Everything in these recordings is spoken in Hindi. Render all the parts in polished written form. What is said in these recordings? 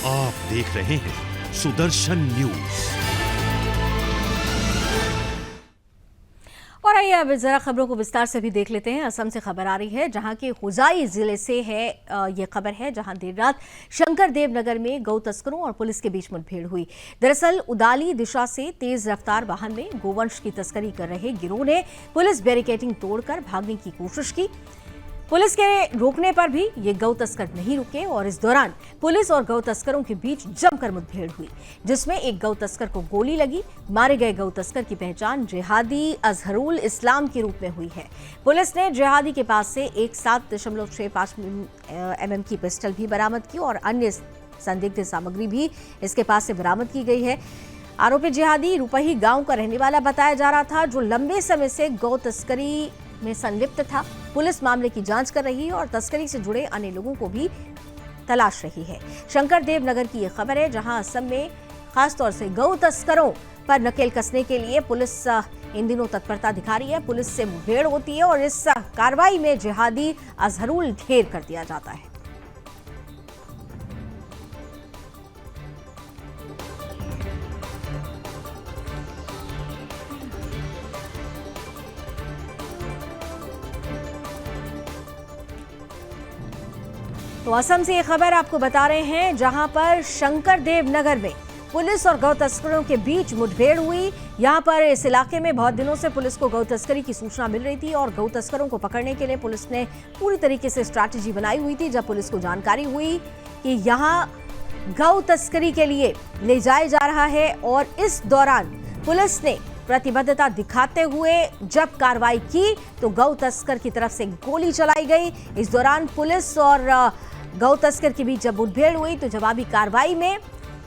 आप देख रहे हैं सुदर्शन न्यूज। और आइए अब जरा खबरों को विस्तार से भी देख लेते हैं। असम से खबर आ रही है, जहां के हुजाई जिले से है ये खबर है, जहां देर रात शंकर देव नगर में गौ तस्करों और पुलिस के बीच मुठभेड़ हुई। दरअसल उदाली दिशा से तेज रफ्तार वाहन में गोवंश की तस्करी कर रहे गिरोह ने पुलिस बैरिकेडिंग तोड़कर भागने की कोशिश की। पुलिस के रोकने पर भी ये गौ तस्कर नहीं रुके और इस दौरान पुलिस और गौ तस्करों के बीच जमकर मुठभेड़ हुई, जिसमें एक गौ तस्कर को गोली लगी। मारे गए गौ तस्कर की पहचान जिहादी अजहरुल इस्लाम के रूप में हुई है। पुलिस ने जिहादी के पास से एक 7.65 mm की पिस्टल भी बरामद की और अन्य संदिग्ध सामग्री भी इसके पास से बरामद की गई है। आरोपी जिहादी रुपही गांव का रहने वाला बताया जा रहा था, जो लंबे समय से गौ तस्करी में संलिप्त था। पुलिस मामले की जांच कर रही है और तस्करी से जुड़े अन्य लोगों को भी तलाश रही है। शंकर देव नगर की यह खबर है, जहां असम में खासतौर से गौ तस्करों पर नकेल कसने के लिए पुलिस इन दिनों तत्परता दिखा रही है। पुलिस से मुठभेड़ होती है और इस कार्रवाई में जिहादी अजहरुल ढेर कर दिया जाता है। तो असम से ये खबर आपको बता रहे हैं, जहां पर शंकर देव नगर में पुलिस और गौ तस्करों के बीच मुठभेड़ हुई। यहां पर इस इलाके में बहुत दिनों से पुलिस को गौ तस्करी की सूचना मिल रही थी और गौ तस्करों को पकड़ने के लिए पुलिस ने पूरी तरीके से स्ट्रैटेजी बनाई हुई थी। जब पुलिस को जानकारी हुई कि यहां गौ तस्करी के लिए ले जाया जा रहा है और इस दौरान पुलिस ने प्रतिबद्धता दिखाते हुए जब कार्रवाई की तो गौ तस्कर की तरफ से गोली चलाई गई। इस दौरान पुलिस और गौ तस्कर के बीच जब मुठभेड़ हुई तो जवाबी कार्रवाई में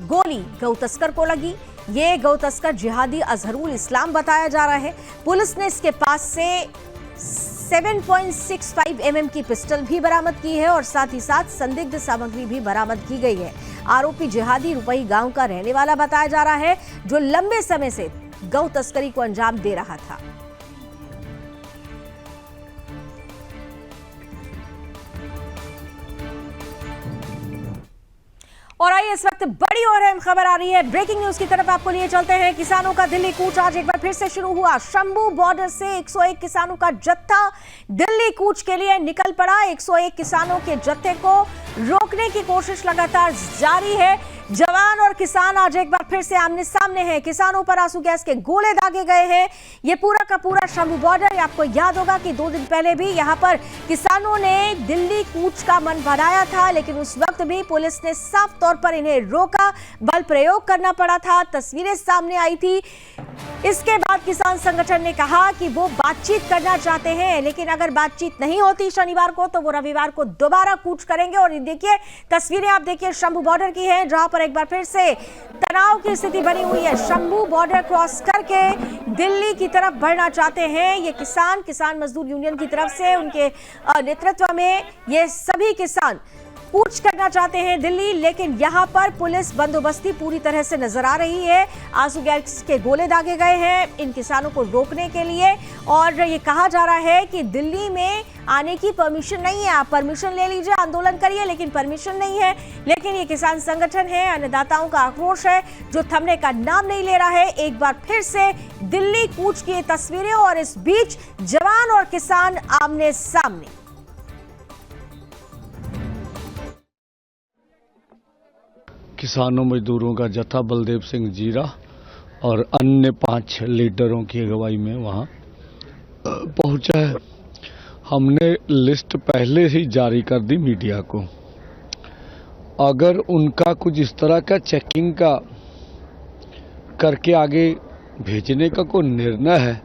गोली गौ तस्कर को लगी। ये गौ तस्कर जिहादी अजहरुल इस्लाम बताया जा रहा है। पुलिस ने इसके पास से 7.65 mm की पिस्टल भी बरामद की है और साथ ही साथ संदिग्ध सामग्री भी बरामद की गई है। आरोपी जिहादी रुपही गांव का रहने वाला बताया जा रहा है, जो लंबे समय से गौ तस्करी को अंजाम दे रहा था। और आइए इस वक्त बड़ी और अहम खबर आ रही है, ब्रेकिंग न्यूज की तरफ आपको लिए चलते हैं। किसानों का दिल्ली कूच आज एक बार फिर से शुरू हुआ। शंभू बॉर्डर से 101 किसानों का जत्था दिल्ली कूच के लिए निकल पड़ा। 101 किसानों के जत्थे को रोकने की कोशिश लगातार जारी है। जवान और किसान आज एक बार फिर से आमने सामने हैं। किसानों पर आंसू गैस के गोले दागे गए हैं। ये पूरा का पूरा शंभू बॉर्डर, आपको याद होगा कि 2 दिन पहले भी यहाँ पर किसानों ने दिल्ली कूच का मन बनाया था, लेकिन उस वक्त भी पुलिस ने साफ तौर पर इन्हें रोका, बल प्रयोग करना पड़ा था। तस्वीरें सामने आई थी। इसके बाद किसान संगठन ने कहा कि वो बातचीत करना चाहते हैं, लेकिन अगर बातचीत नहीं होती शनिवार को तो वो रविवार को दोबारा कूच करेंगे। और देखिए तस्वीरें आप देखिए शंभू बॉर्डर की हैं, जहां पर एक बार फिर से तनाव की स्थिति बनी हुई है। शंभू बॉर्डर क्रॉस करके दिल्ली की तरफ बढ़ना चाहते हैं ये किसान मजदूर यूनियन की तरफ से, उनके नेतृत्व में ये सभी किसान कूच करना चाहते हैं दिल्ली। लेकिन यहां पर पुलिस बंदोबस्ती पूरी तरह से नजर आ रही है। आंसू गैस के गोले दागे गए हैं इन किसानों को रोकने के लिए और ये कहा जा रहा है कि दिल्ली में आने की परमिशन नहीं है। आप परमिशन ले लीजिए, आंदोलन करिए, लेकिन परमिशन नहीं है। लेकिन ये किसान संगठन है, अन्नदाताओं का आक्रोश है, जो थमने का नाम नहीं ले रहा है। एक बार फिर से दिल्ली कूच की तस्वीरें और इस बीच जवान और किसान आमने सामने। किसानों मजदूरों का जत्था बलदेव सिंह जीरा और अन्य 5 लीडरों की अगुवाई में वहां पहुंचा है। हमने लिस्ट पहले ही जारी कर दी मीडिया को। अगर उनका कुछ इस तरह का चेकिंग का करके आगे भेजने का कोई निर्णय है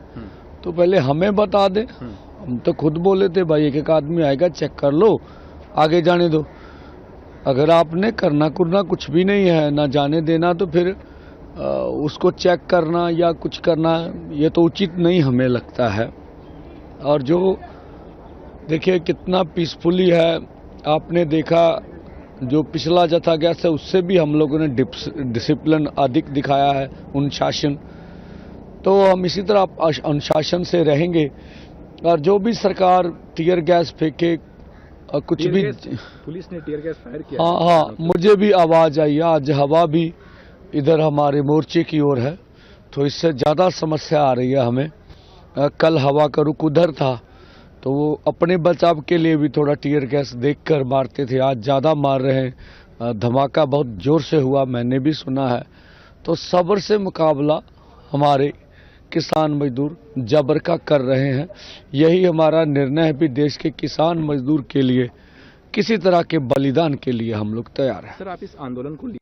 तो पहले हमें बता दें। हम तो खुद बोले थे भाई एक आदमी आएगा चेक कर लो, आगे जाने दो। अगर आपने करना कुछ भी नहीं है, ना जाने देना, तो फिर उसको चेक करना या कुछ करना ये तो उचित नहीं हमें लगता है। और जो देखिए कितना पीसफुली है, आपने देखा जो पिछला जत्था गया था उससे भी हम लोगों ने डिसिप्लिन अधिक दिखाया है, अनुशासन। तो हम इसी तरह अनुशासन से रहेंगे और जो भी सरकार टीयर गैस फेंके कुछ भी पुलिस ने टीयर गैस फायर किया। हाँ, मुझे भी आवाज आई। आज हवा भी इधर हमारे मोर्चे की ओर है, तो इससे ज्यादा समस्या आ रही है हमें। कल हवा का रुख उधर था, तो वो अपने बचाव के लिए भी थोड़ा टीयर गैस देखकर मारते थे। आज ज्यादा मार रहे हैं। धमाका बहुत जोर से हुआ, मैंने भी सुना है। तो सब्र से मुकाबला हमारे किसान मजदूर जबर का कर रहे हैं। यही हमारा निर्णय है भी देश के किसान मजदूर के लिए किसी तरह के बलिदान के लिए हम लोग तैयार हैं। सर, आप इस आंदोलन को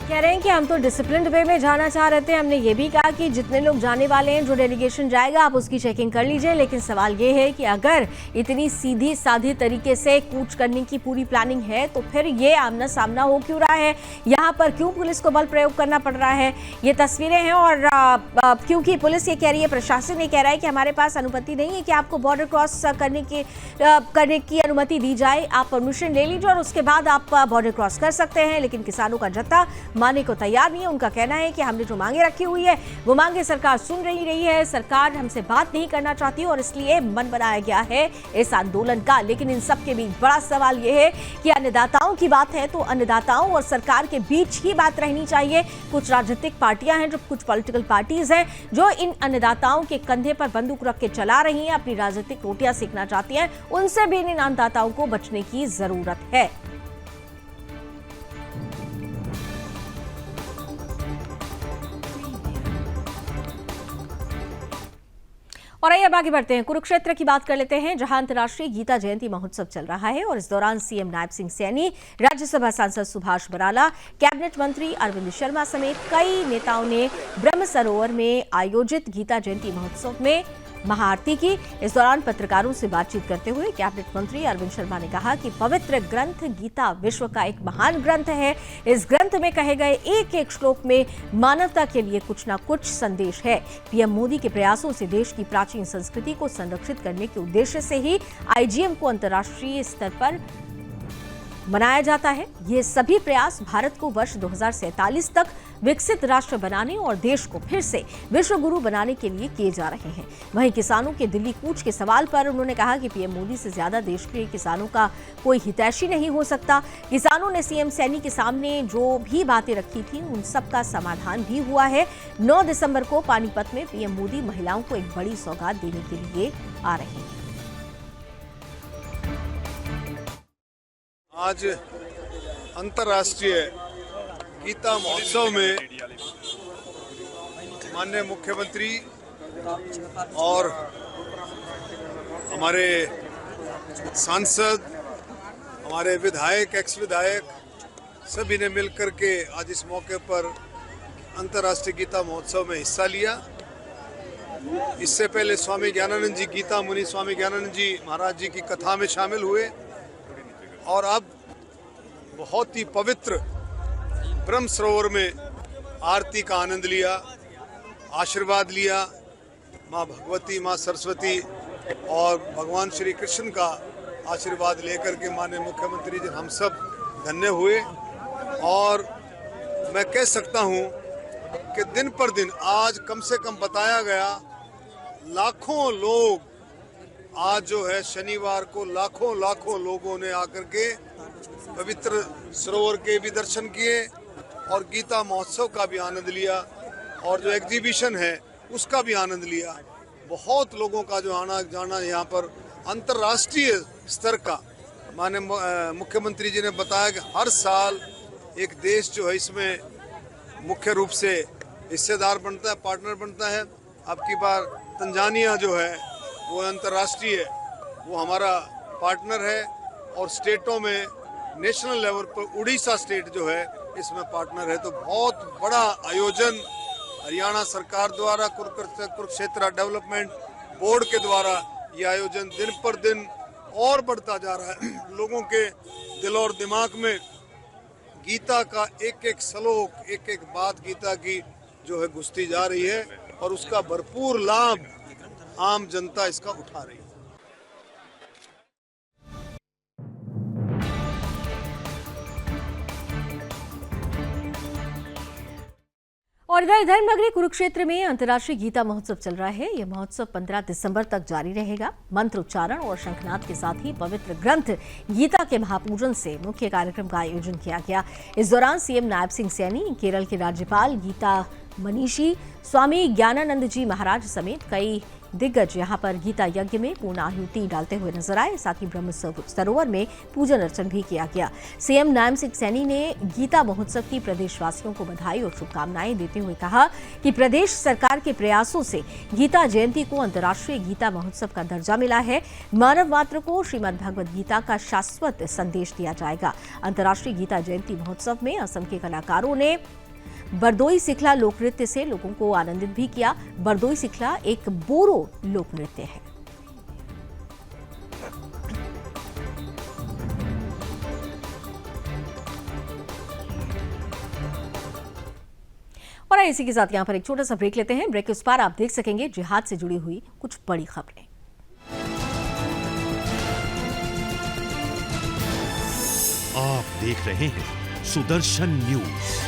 कह रहे हैं कि हम तो डिसिप्लिन्ड वे में जाना चाह रहे थे। हमने ये भी कहा कि जितने लोग जाने वाले हैं, जो डेलीगेशन जाएगा, आप उसकी चेकिंग कर लीजिए। लेकिन सवाल ये है कि अगर इतनी सीधी साधी तरीके से कूच करने की पूरी प्लानिंग है, तो फिर ये आमना सामना हो क्यों रहा है? यहाँ पर क्यों पुलिस को बल प्रयोग करना पड़ रहा है? ये तस्वीरें हैं। और क्योंकि पुलिस ये कह रही है, प्रशासन ये कह रहा है कि हमारे पास अनुमति नहीं है कि आपको बॉर्डर क्रॉस करने की अनुमति दी जाए। आप परमिशन ले लीजिए और उसके बाद आप बॉर्डर क्रॉस कर सकते हैं। लेकिन किसानों का जत्था मानने को तैयार नहीं है। उनका कहना है कि हमने जो मांगे रखी हुई है, वो मांगे सरकार सुन नहीं रही है। सरकार हमसे बात नहीं करना चाहती और इसलिए मन बनाया गया है इस आंदोलन का। लेकिन इन सब के बीच बड़ा सवाल यह है कि अन्नदाताओं की बात है तो अन्नदाताओं और सरकार के बीच ही बात रहनी चाहिए। कुछ राजनीतिक पार्टियां हैं, जो कुछ पॉलिटिकल पार्टीज हैं, जो इन अन्नदाताओं के कंधे पर बंदूक रख के चला रही हैं, अपनी राजनीतिक रोटियां सेकना चाहती हैं। उनसे भी इन अन्नदाताओं को बचने की जरूरत है। और आइए अब आगे बढ़ते हैं, कुरुक्षेत्र की बात कर लेते हैं, जहां अंतर्राष्ट्रीय गीता जयंती महोत्सव चल रहा है। और इस दौरान सीएम नायब सिंह सैनी, राज्यसभा सांसद सुभाष बराला, कैबिनेट मंत्री अरविंद शर्मा समेत कई नेताओं ने ब्रह्म सरोवर में आयोजित गीता जयंती महोत्सव में महाआरती की। इस दौरान पत्रकारों से बातचीत करते हुए कैबिनेट मंत्री अरविंद शर्मा ने कहा कि पवित्र ग्रंथ गीता विश्व का एक महान ग्रंथ है। इस ग्रंथ में कहे गए एक एक श्लोक में मानवता के लिए कुछ ना कुछ संदेश है। पीएम मोदी के प्रयासों से देश की प्राचीन संस्कृति को संरक्षित करने के उद्देश्य से ही आईजीएम को अंतर्राष्ट्रीय स्तर पर मनाया जाता है। ये सभी प्रयास भारत को वर्ष 2047 तक विकसित राष्ट्र बनाने और देश को फिर से विश्व गुरु बनाने के लिए किए जा रहे हैं। वहीं किसानों के दिल्ली कूच के सवाल पर उन्होंने कहा कि पीएम मोदी से ज्यादा देश के किसानों का कोई हितैषी नहीं हो सकता। किसानों ने सीएम सैनी के सामने जो भी बातें रखी थी, उन सब का समाधान भी हुआ है। 9 दिसंबर को पानीपत में पीएम मोदी महिलाओं को एक बड़ी सौगात देने के लिए आ रहे हैं। आज अंतर्राष्ट्रीय गीता महोत्सव में माननीय मुख्यमंत्री और हमारे सांसद, हमारे विधायक, एक्स विधायक सभी ने मिलकर के आज इस मौके पर अंतर्राष्ट्रीय गीता महोत्सव में हिस्सा लिया। इससे पहले स्वामी ज्ञानानंद जी, गीता मुनि स्वामी ज्ञानानंद जी महाराज जी की कथा में शामिल हुए और अब बहुत ही पवित्र ब्रह्म सरोवर में आरती का आनंद लिया, आशीर्वाद लिया। माँ भगवती, माँ सरस्वती और भगवान श्री कृष्ण का आशीर्वाद लेकर के माननीय मुख्यमंत्री जी हम सब धन्य हुए। और मैं कह सकता हूँ कि दिन पर दिन आज कम से कम बताया गया लाखों लोग, आज जो है शनिवार को लाखों लोगों ने आकर के पवित्र सरोवर के भी दर्शन किए और गीता महोत्सव का भी आनंद लिया और जो एग्जीबिशन है उसका भी आनंद लिया। बहुत लोगों का जो आना जाना यहाँ पर अंतर्राष्ट्रीय स्तर का, माननीय मुख्यमंत्री जी ने बताया कि हर साल एक देश जो है इसमें मुख्य रूप से हिस्सेदार बनता है, पार्टनर बनता है। अब की बार तंजानिया जो है वो अंतर्राष्ट्रीय, वो हमारा पार्टनर है और स्टेटों में नेशनल लेवल पर उड़ीसा स्टेट जो है इसमें पार्टनर है। तो बहुत बड़ा आयोजन हरियाणा सरकार द्वारा कुरुक्षेत्र डेवलपमेंट बोर्ड के द्वारा ये आयोजन दिन पर दिन और बढ़ता जा रहा है। लोगों के दिल और दिमाग में गीता का एक एक श्लोक, एक एक बात गीता की जो है घुसती जा रही है और उसका भरपूर लाभ आम जनता इसका उठा रही है। और इधर धर्मनगरी कुरुक्षेत्र में अंतर्राष्ट्रीय गीता महोत्सव चल रहा है। यह महोत्सव 15 दिसंबर तक जारी रहेगा। मंत्र उच्चारण और शंखनाद के साथ ही पवित्र ग्रंथ गीता के महापूजन से मुख्य कार्यक्रम का आयोजन किया गया। इस दौरान सीएम नायब सिंह सैनी, केरल के राज्यपाल गीता मनीषी, स्वामी ज्ञानानंद जी महाराज समेत कई दिग्गज यहां पर गीता यज्ञ में पूर्ण आहुति डालते हुए नजर आए। साथ ही ब्रह्म सरोवर में पूजन अर्चन भी किया गया। सीएम नायब सिंह सैनी ने गीता महोत्सव की प्रदेशवासियों को बधाई और शुभकामनाएं देते हुए कहा कि प्रदेश सरकार के प्रयासों से गीता जयंती को अंतर्राष्ट्रीय गीता महोत्सव का दर्जा मिला है। मानव मात्र को श्रीमद् भगवद गीता का शाश्वत संदेश दिया जाएगा। अंतर्राष्ट्रीय गीता जयंती महोत्सव में असम के कलाकारों ने बरदोई सिखला लोक नृत्य से लोगों को आनंदित भी किया। बरदोई सिखला एक बोरो लोक नृत्य है। और इसी के साथ यहां पर एक छोटा सा ब्रेक लेते हैं। ब्रेक के उस पार आप देख सकेंगे जिहाद से जुड़ी हुई कुछ बड़ी खबरें। आप देख रहे हैं सुदर्शन न्यूज।